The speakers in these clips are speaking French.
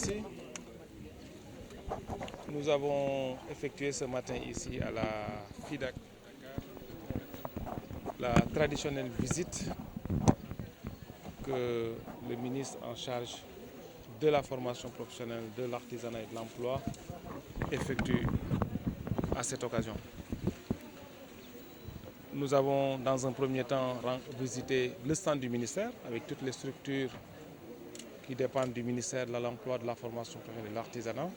merci. Nous avons effectué ce matin ici à la FIDAC la traditionnelle visite que le ministre en charge de la formation professionnelle, de l'artisanat et de l'emploi effectue à cette occasion. Nous avons dans un premier temps visité le stand du ministère avec toutes les structures qui dépendent du ministère de l'emploi, de la formation professionnelle et de l'artisanat.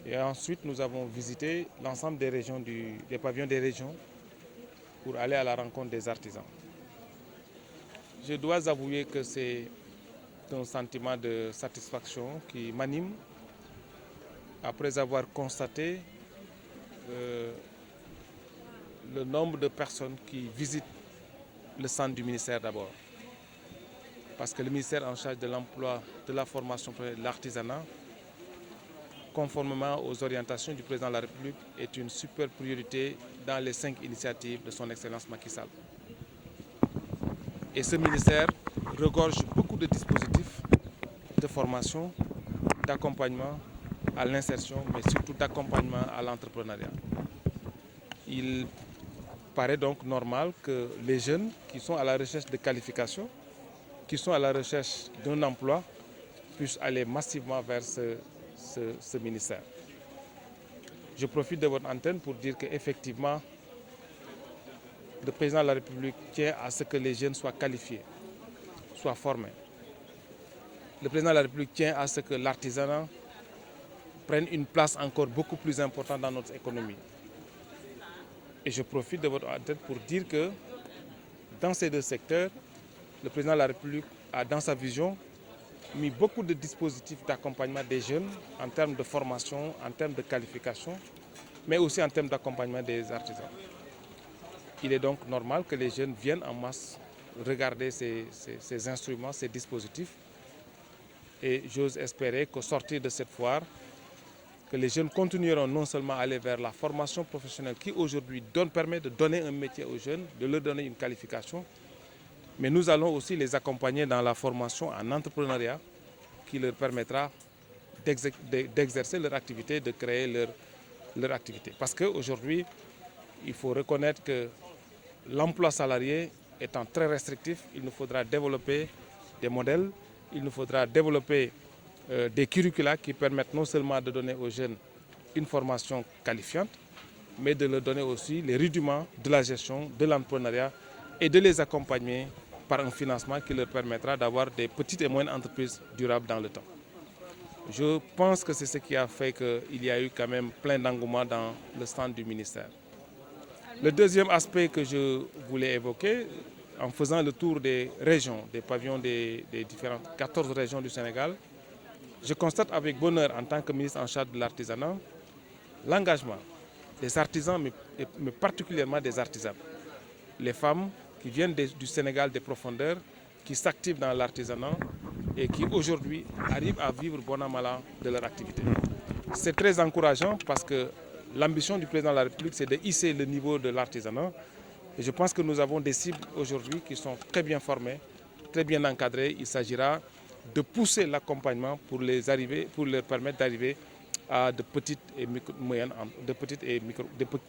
Et ensuite, nous avons visité l'ensemble des régions, des pavillons des régions pour aller à la rencontre des artisans. Je dois avouer que c'est un sentiment de satisfaction qui m'anime après avoir constaté le nombre de personnes qui visitent le centre du ministère d'abord. Parce que le ministère en charge de l'emploi, de la formation et de l'artisanat, conformément aux orientations du président de la République, est une super priorité dans les 5 initiatives de son Excellence Macky Sall. Et ce ministère regorge beaucoup de dispositifs de formation, d'accompagnement à l'insertion, mais surtout d'accompagnement à l'entrepreneuriat. Il paraît donc normal que les jeunes qui sont à la recherche de qualification, qui sont à la recherche d'un emploi, puissent aller massivement vers ce ministère. Je profite de votre antenne pour dire qu'effectivement, le président de la République tient à ce que les jeunes soient qualifiés, soient formés. Le président de la République tient à ce que l'artisanat prenne une place encore beaucoup plus importante dans notre économie. Et je profite de votre antenne pour dire que dans ces deux secteurs, le président de la République a, dans sa vision, mis beaucoup de dispositifs d'accompagnement des jeunes en termes de formation, en termes de qualification, mais aussi en termes d'accompagnement des artisans. Il est donc normal que les jeunes viennent en masse regarder ces instruments, ces dispositifs. Et j'ose espérer qu'au sortir de cette foire, que les jeunes continueront non seulement à aller vers la formation professionnelle qui aujourd'hui permet de donner un métier aux jeunes, de leur donner une qualification, mais nous allons aussi les accompagner dans la formation en entrepreneuriat qui leur permettra d'exercer leur activité, de créer leur activité. Parce qu'aujourd'hui, il faut reconnaître que l'emploi salarié étant très restrictif, il nous faudra développer des modèles, il nous faudra développer des curricula qui permettent non seulement de donner aux jeunes une formation qualifiante, mais de leur donner aussi les rudiments de la gestion, de l'entrepreneuriat et de les accompagner par un financement qui leur permettra d'avoir des petites et moyennes entreprises durables dans le temps. Je pense que c'est ce qui a fait qu'il y a eu quand même plein d'engouement dans le stand du ministère. Le deuxième aspect que je voulais évoquer, en faisant le tour des régions, des pavillons des différentes 14 régions du Sénégal, je constate avec bonheur en tant que ministre en charge de l'artisanat, l'engagement des artisans, mais particulièrement des artisans. Les femmes qui viennent du Sénégal des profondeurs, qui s'activent dans l'artisanat et qui aujourd'hui arrivent à vivre bon an mal an de leur activité. C'est très encourageant parce que l'ambition du président de la République, c'est de hisser le niveau de l'artisanat. Et je pense que nous avons des cibles aujourd'hui qui sont très bien formées, très bien encadrées. Il s'agira de pousser l'accompagnement pour leur permettre d'arriver à de petites et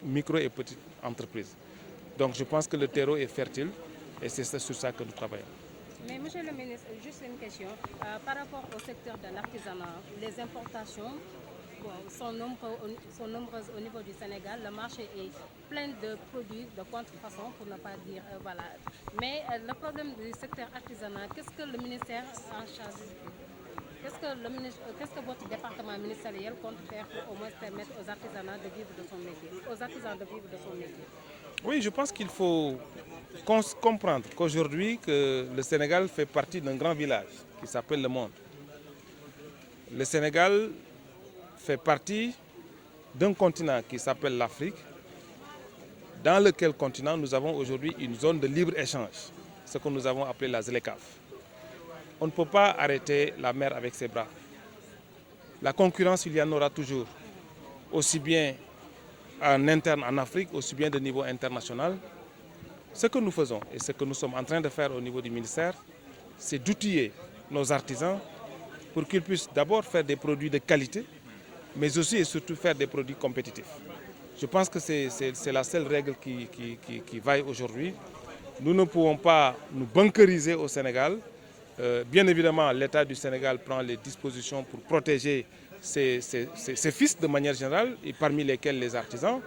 micro et petites entreprises. Donc je pense que le terreau est fertile et c'est sur ça que nous travaillons. Mais monsieur le ministre, juste une question. Par rapport au secteur de l'artisanat, les importations sont nombreuses au niveau du Sénégal. Le marché est plein de produits de contrefaçon, pour ne pas dire voilà. Mais le problème du secteur artisanal, qu'est-ce que le ministère en charge? Qu'est-ce que votre département ministériel compte faire pour au moins permettre aux artisans de vivre de son métier? Oui, je pense qu'il faut comprendre qu'aujourd'hui, que le Sénégal fait partie d'un grand village qui s'appelle le monde. Le Sénégal fait partie d'un continent qui s'appelle l'Afrique, dans lequel continent nous avons aujourd'hui une zone de libre-échange, ce que nous avons appelé la ZLECAf. On ne peut pas arrêter la mer avec ses bras. La concurrence, il y en aura toujours, aussi bien en interne en Afrique, aussi bien de niveau international. Ce que nous faisons et ce que nous sommes en train de faire au niveau du ministère, c'est d'outiller nos artisans pour qu'ils puissent d'abord faire des produits de qualité, mais aussi et surtout faire des produits compétitifs. Je pense que c'est la seule règle qui vaille aujourd'hui. Nous ne pouvons pas nous bunkeriser au Sénégal. Bien évidemment, l'État du Sénégal prend les dispositions pour protéger ses fils de manière générale, et parmi lesquels les artisans.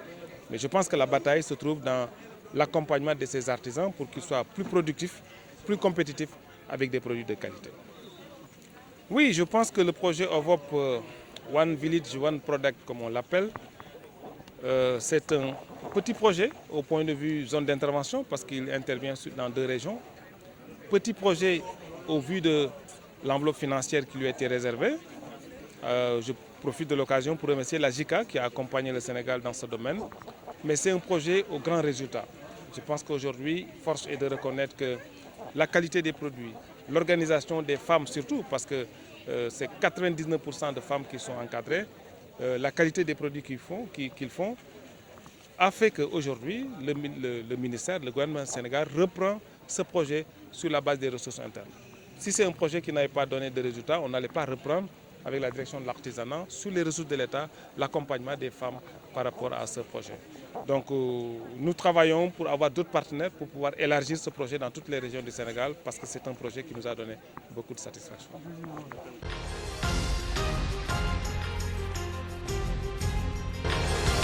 Mais je pense que la bataille se trouve dans l'accompagnement de ces artisans pour qu'ils soient plus productifs, plus compétitifs avec des produits de qualité. Oui, je pense que le projet OVOP One Village, One Product, comme on l'appelle, c'est un petit projet au point de vue zone d'intervention parce qu'il intervient dans 2 régions. Petit projet au vu de l'enveloppe financière qui lui a été réservée. Je profite de l'occasion pour remercier la JICA qui a accompagné le Sénégal dans ce domaine. Mais c'est un projet au grand résultat. Je pense qu'aujourd'hui, force est de reconnaître que la qualité des produits, l'organisation des femmes surtout, parce que c'est 99% de femmes qui sont encadrées, la qualité des produits qu'ils font, a fait qu'aujourd'hui, le ministère, le gouvernement du Sénégal reprend ce projet sur la base des ressources internes. Si c'est un projet qui n'avait pas donné de résultats, on n'allait pas reprendre avec la direction de l'artisanat, sur les ressources de l'État, l'accompagnement des femmes par rapport à ce projet. Donc nous travaillons pour avoir d'autres partenaires pour pouvoir élargir ce projet dans toutes les régions du Sénégal parce que c'est un projet qui nous a donné beaucoup de satisfaction.